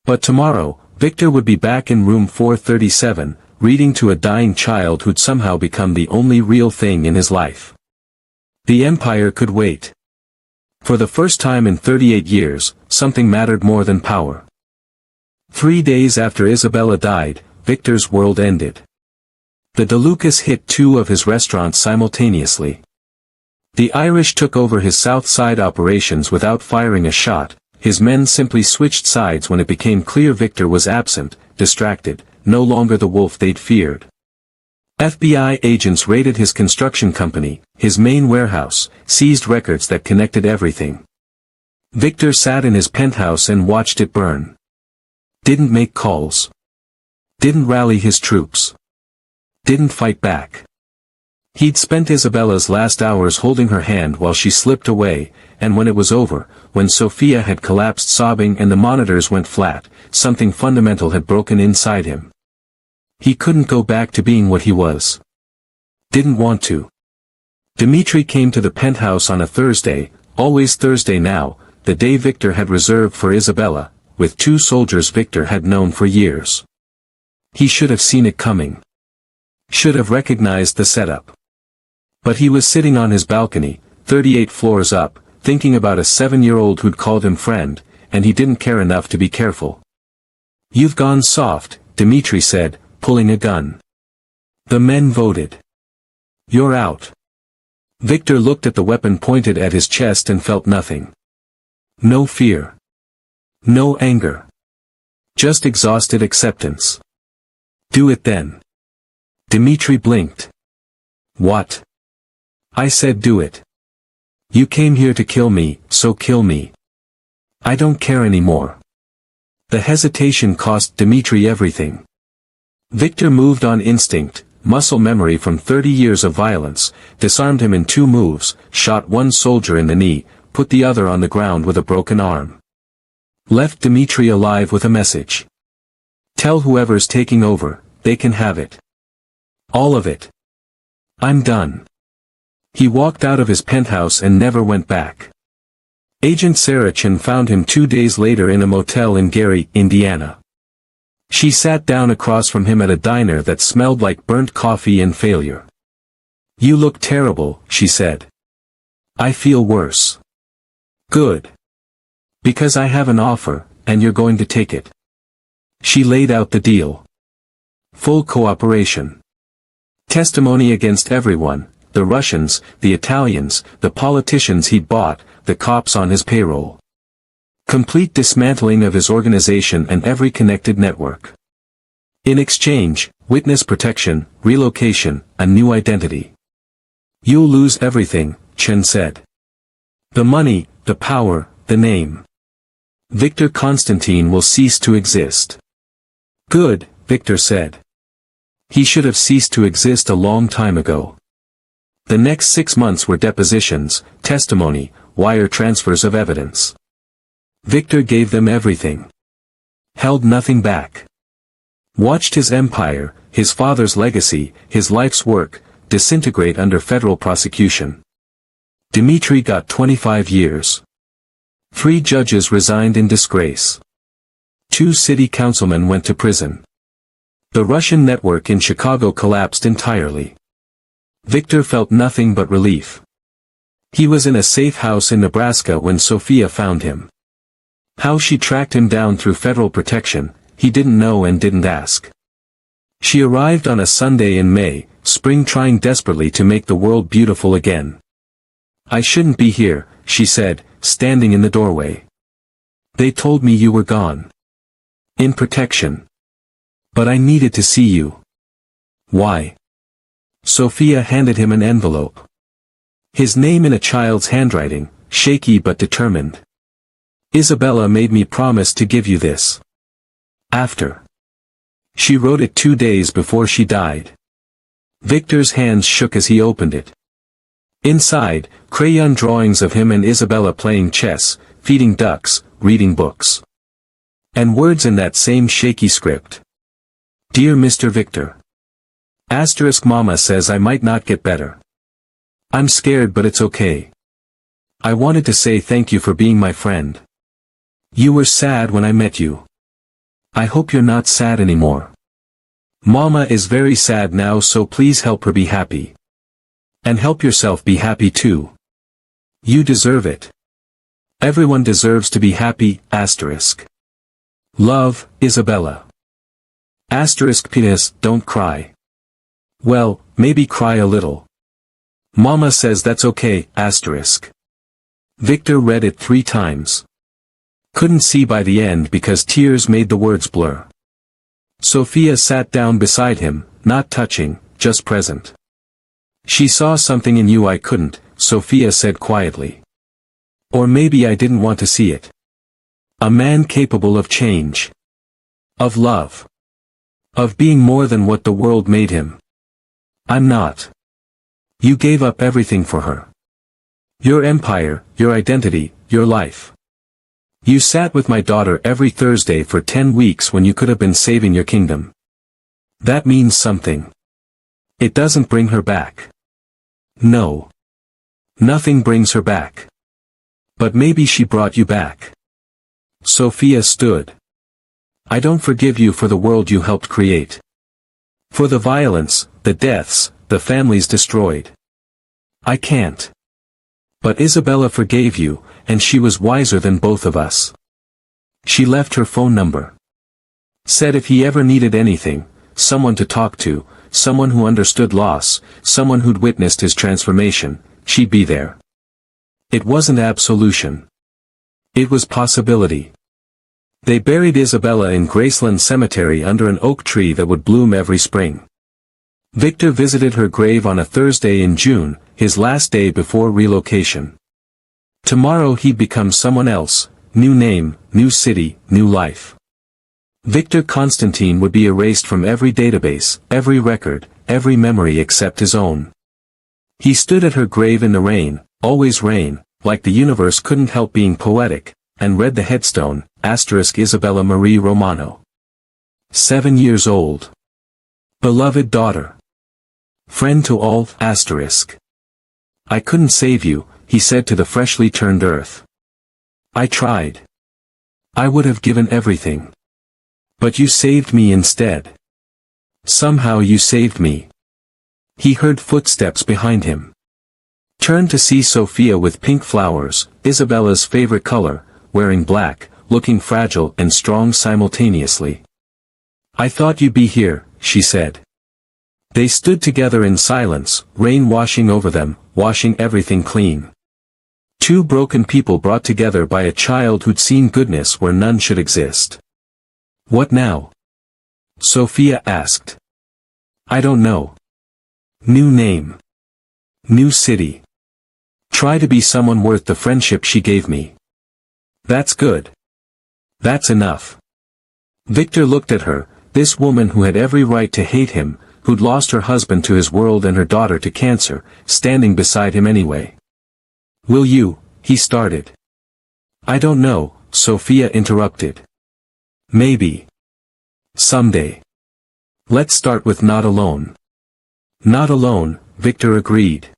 But tomorrow, Victor would be back in room 437, reading to a dying child who'd somehow become the only real thing in his life. The empire could wait. For the first time in 38 years, something mattered more than power. 3 days after Isabella died, Victor's world ended. The DeLucas hit 2 of his restaurants simultaneously. The Irish took over his South Side operations without firing a shot. His men simply switched sides when it became clear Victor was absent, distracted, no longer the wolf they'd feared. FBI agents raided his construction company, his main warehouse, seized records that connected everything. Victor sat in his penthouse and watched it burn. Didn't make calls. Didn't rally his troops. Didn't fight back. He'd spent Isabella's last hours holding her hand while she slipped away, and when it was over, when Sophia had collapsed sobbing and the monitors went flat, something fundamental had broken inside him. He couldn't go back to being what he was. Didn't want to. Dimitri came to the penthouse on a Thursday, always Thursday now, the day Victor had reserved for Isabella, with 2 soldiers Victor had known for years. He should have seen it coming. Should have recognized the setup. But he was sitting on his balcony, 38 floors up, thinking about a 7-year-old who'd called him friend, and he didn't care enough to be careful. "You've gone soft," Dmitri said, pulling a gun. The men voted. "You're out." Victor looked at the weapon pointed at his chest and felt nothing. No fear. No anger. Just exhausted acceptance. "Do it then." Dmitri blinked. "What?" "I said do it. You came here to kill me, so kill me. I don't care anymore." The hesitation cost Dmitri everything. Victor moved on instinct, muscle memory from 30 years of violence, disarmed him in 2 moves, shot one soldier in the knee, put the other on the ground with a broken arm. Left Dmitri alive with a message. "Tell whoever's taking over, they can have it. All of it. I'm done." He walked out of his penthouse and never went back. Agent Sarachin found him 2 days later in a motel in Gary, Indiana. She sat down across from him at a diner that smelled like burnt coffee and failure. "You look terrible," she said. "I feel worse." "Good. Because I have an offer, and you're going to take it." She laid out the deal. Full cooperation. Testimony against everyone, the Russians, the Italians, the politicians he'd bought, the cops on his payroll. Complete dismantling of his organization and every connected network. In exchange, witness protection, relocation, a new identity. "You'll lose everything," Chen said. "The money, the power, the name. Victor Constantine will cease to exist." "Good," Victor said. He should have ceased to exist a long time ago. The next 6 months were depositions, testimony, wire transfers of evidence. Victor gave them everything. Held nothing back. Watched his empire, his father's legacy, his life's work, disintegrate under federal prosecution. Dmitri got 25 years. 3 judges resigned in disgrace. 2 city councilmen went to prison. The Russian network in Chicago collapsed entirely. Victor felt nothing but relief. He was in a safe house in Nebraska when Sophia found him. How she tracked him down through federal protection, he didn't know and didn't ask. She arrived on a Sunday in May, spring trying desperately to make the world beautiful again. "I shouldn't be here," she said, standing in the doorway. "They told me you were gone. In protection. But I needed to see you." "Why?" Sophia handed him an envelope. His name in a child's handwriting, shaky but determined. "Isabella made me promise to give you this. After. She wrote it 2 days before she died." Victor's hands shook as he opened it. Inside, crayon drawings of him and Isabella playing chess, feeding ducks, reading books. And words in that same shaky script. "Dear Mr. Victor. Asterisk Mama says I might not get better. I'm scared but it's okay. I wanted to say thank you for being my friend. You were sad when I met you. I hope you're not sad anymore. Mama is very sad now, so please help her be happy. And help yourself be happy too. You deserve it. Everyone deserves to be happy, asterisk. Love, Isabella. Asterisk PS, don't cry. Well, maybe cry a little. Mama says that's okay, asterisk. Victor read it 3 times. Couldn't see by the end because tears made the words blur. Sophia sat down beside him, not touching, just present. She saw something in you I couldn't, Sophia said quietly. Or maybe I didn't want to see it. A man capable of change. Of love. Of being more than what the world made him. I'm not. You gave up everything for her. Your empire, your identity, your life. You sat with my daughter every Thursday for 10 weeks when you could have been saving your kingdom. That means something. It doesn't bring her back. No. Nothing brings her back. But maybe she brought you back. Sophia stood. I don't forgive you for the world you helped create. For the violence, the deaths, the families destroyed. I can't. But Isabella forgave you, and she was wiser than both of us. She left her phone number. Said if he ever needed anything, someone to talk to, someone who understood loss, someone who'd witnessed his transformation, she'd be there. It wasn't absolution. It was possibility. They buried Isabella in Graceland Cemetery under an oak tree that would bloom every spring. Victor visited her grave on a Thursday in June, his last day before relocation. Tomorrow he'd become someone else, new name, new city, new life. Victor Constantine would be erased from every database, every record, every memory except his own. He stood at her grave in the rain, always rain, like the universe couldn't help being poetic, and read the headstone, Isabella Marie Romano. 7 years old. Beloved daughter. Friend to all, I couldn't save you, he said to the freshly turned earth. I tried. I would have given everything. But you saved me instead. Somehow you saved me. He heard footsteps behind him. Turned to see Sophia with pink flowers, Isabella's favorite color, wearing black, looking fragile and strong simultaneously. I thought you'd be here, she said. They stood together in silence, rain washing over them, washing everything clean. Two broken people brought together by a child who'd seen goodness where none should exist. What now? Sophia asked. I don't know. New name. New city. Try to be someone worth the friendship she gave me. That's good. That's enough. Victor looked at her, this woman who had every right to hate him, who'd lost her husband to his world and her daughter to cancer, standing beside him anyway. Will you, he started. I don't know, Sophia interrupted. Maybe. Someday. Let's start with not alone. Not alone, Victor agreed.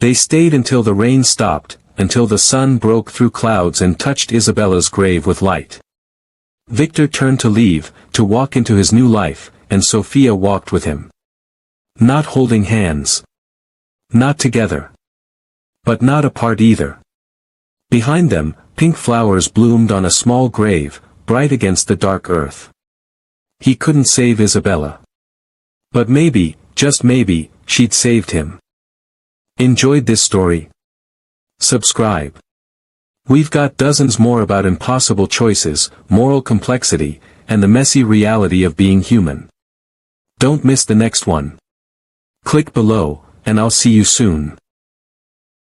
They stayed until the rain stopped, until the sun broke through clouds and touched Isabella's grave with light. Victor turned to leave, to walk into his new life, and Sophia walked with him. Not holding hands. Not together. But not apart either. Behind them, pink flowers bloomed on a small grave, bright against the dark earth. He couldn't save Isabella. But maybe, just maybe, she'd saved him. Enjoyed this story? Subscribe. We've got dozens more about impossible choices, moral complexity, and the messy reality of being human. Don't miss the next one. Click below, and I'll see you soon.